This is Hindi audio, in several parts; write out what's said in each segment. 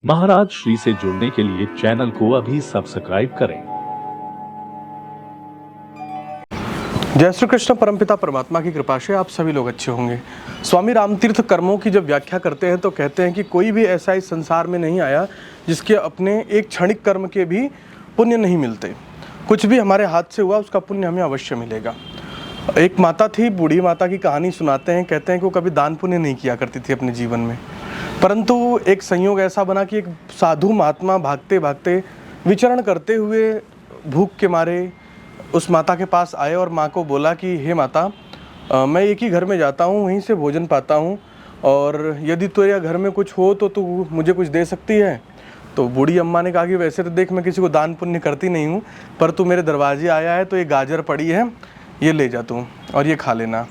महाराज श्री से जुड़ने के लिए चैनल को अभी सब्सक्राइब करें। जय श्री कृष्ण। परमपिता परमात्मा की कृपा से आप सभी लोग अच्छे होंगे। स्वामी रामतीर्थ कर्मों की जब व्याख्या करते हैं तो कहते हैं कि कोई भी ऐसा इस संसार में नहीं आया जिसके अपने एक क्षणिक कर्म के भी पुण्य नहीं मिलते। कुछ भी हमारे हाथ से हुआ उसका पुण्य हमें अवश्य मिलेगा। एक माता थी, बूढ़ी माता की कहानी सुनाते हैं। कहते हैं कि वो कभी दान पुण्य नहीं किया करती थी अपने जीवन में, परंतु एक संयोग ऐसा बना कि एक साधु महात्मा भागते भागते विचरण करते हुए भूख के मारे उस माता के पास आए और माँ को बोला कि हे माता, मैं एक ही घर में जाता हूँ, वहीं से भोजन पाता हूँ, और यदि तेरे घर में कुछ हो तो तू मुझे कुछ दे सकती है। तो बूढ़ी अम्मा ने कहा कि वैसे तो देख, मैं किसी को दान पुण्य करती नहीं हूँ, पर तू मेरे दरवाजे आया है तो ये गाजर पड़ी है, ये ले जा तू और ये खा लेना।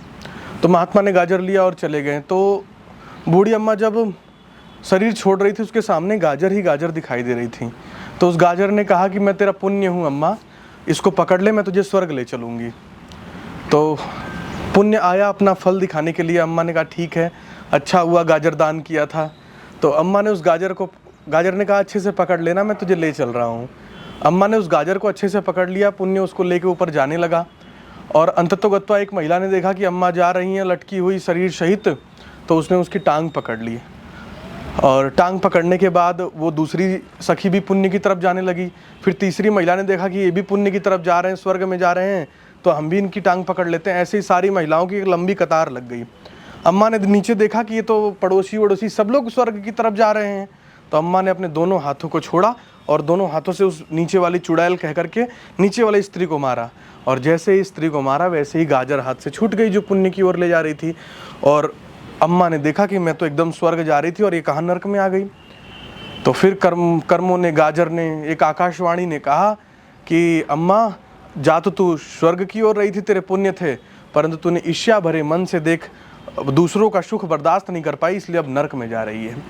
तो महात्मा ने गाजर लिया और चले गए। तो बूढ़ी अम्मा जब शरीर छोड़ रही थी उसके सामने गाजर ही गाजर दिखाई दे रही थी। तो उस गाजर ने कहा कि मैं तेरा पुण्य हूँ अम्मा, इसको पकड़ ले, मैं तुझे स्वर्ग ले चलूँगी। तो पुण्य आया अपना फल दिखाने के लिए। अम्मा ने कहा ठीक है, अच्छा हुआ गाजर दान किया था। तो अम्मा ने उस गाजर ने कहा अच्छे से पकड़ लेना, मैं तुझे ले चल रहा हूँ। अम्मा ने उस गाजर को अच्छे से पकड़ लिया, पुण्य उसको लेके ऊपर जाने लगा। और अंततोगत्वा एक महिला ने देखा कि अम्मा जा रही हैं लटकी हुई शरीर सहित, तो उसने उसकी टांग पकड़ ली। और टांग पकड़ने के बाद वो दूसरी सखी भी पुण्य की तरफ जाने लगी। फिर तीसरी महिला ने देखा कि ये भी पुण्य की तरफ जा रहे हैं, स्वर्ग में जा रहे हैं, तो हम भी इनकी टांग पकड़ लेते हैं। ऐसे ही सारी महिलाओं की एक लंबी कतार लग गई। अम्मा ने नीचे देखा कि ये तो पड़ोसी वड़ोसी सब लोग स्वर्ग की तरफ जा रहे हैं। तो अम्मा ने अपने दोनों हाथों को छोड़ा और दोनों हाथों से उस नीचे वाली चुड़ैल कह करके नीचे वाली स्त्री को मारा। और जैसे ही स्त्री को मारा वैसे ही गाजर हाथ से छूट गई जो पुण्य की ओर ले जा रही थी। और अम्मा ने देखा कि मैं तो एकदम स्वर्ग जा रही थी और ये कहाँ नरक में आ गई। तो फिर कर्मों ने, गाजर ने, एक आकाशवाणी ने कहा कि अम्मा, जा तो तू स्वर्ग की ओर रही थी, तेरे पुण्य थे, परंतु तूने ईर्ष्या भरे मन से देख दूसरों का सुख बर्दाश्त नहीं कर पाई, इसलिए अब नरक में जा रही है।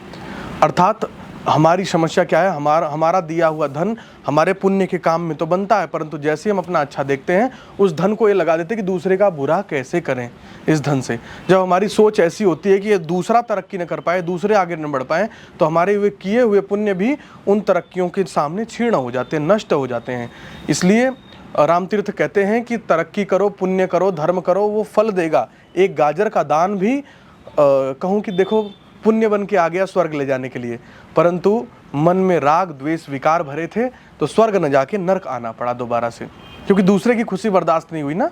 अर्थात हमारी समस्या क्या है, हमारा दिया हुआ धन हमारे पुण्य के काम में तो बनता है, परंतु जैसे हम अपना अच्छा देखते हैं उस धन को ये लगा देते हैं कि दूसरे का बुरा कैसे करें इस धन से। जब हमारी सोच ऐसी होती है कि ये दूसरा तरक्की न कर पाए, दूसरे आगे न बढ़ पाए, तो हमारे हुए किए हुए पुण्य भी उन तरक्कियों के सामने क्षीण हो जाते हैं, नष्ट हो जाते हैं। इसलिए रामतीर्थ कहते हैं कि तरक्की करो, पुण्य करो, धर्म करो, वो फल देगा। एक गाजर का दान भी कहूँ कि देखो पुण्य बन के आ गया स्वर्ग ले जाने के लिए, परंतु मन में राग द्वेष विकार भरे थे तो स्वर्ग न जाके नरक आना पड़ा दोबारा से, क्योंकि दूसरे की खुशी बर्दाश्त नहीं हुई ना।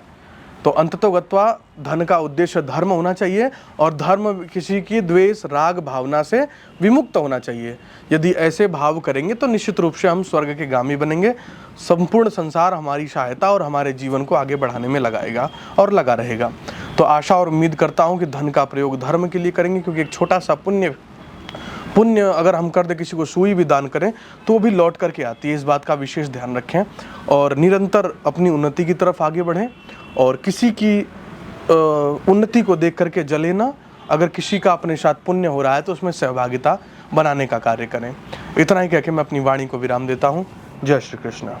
तो अंततोगत्वा धन का उद्देश्य धर्म होना चाहिए और धर्म किसी की द्वेष राग भावना से विमुक्त होना चाहिए। यदि ऐसे भाव करेंगे तो निश्चित रूप से हम स्वर्ग के गामी बनेंगे। संपूर्ण संसार हमारी सहायता और हमारे जीवन को आगे बढ़ाने में लगाएगा और लगा रहेगा। तो आशा और उम्मीद करता हूँ कि धन का प्रयोग धर्म के लिए करेंगे, क्योंकि एक छोटा सा पुण्य अगर हम कर दे, किसी को सुई भी दान करें तो भी लौट करके आती है। इस बात का विशेष ध्यान रखें और निरंतर अपनी उन्नति की तरफ आगे बढ़ें और किसी की उन्नति को देख करके जले ना। अगर किसी का अपने साथ पुण्य हो रहा है तो उसमें सहभागिता बनाने का कार्य करें। इतना ही कह के मैं अपनी वाणी को विराम देता हूँ। जय श्री कृष्ण।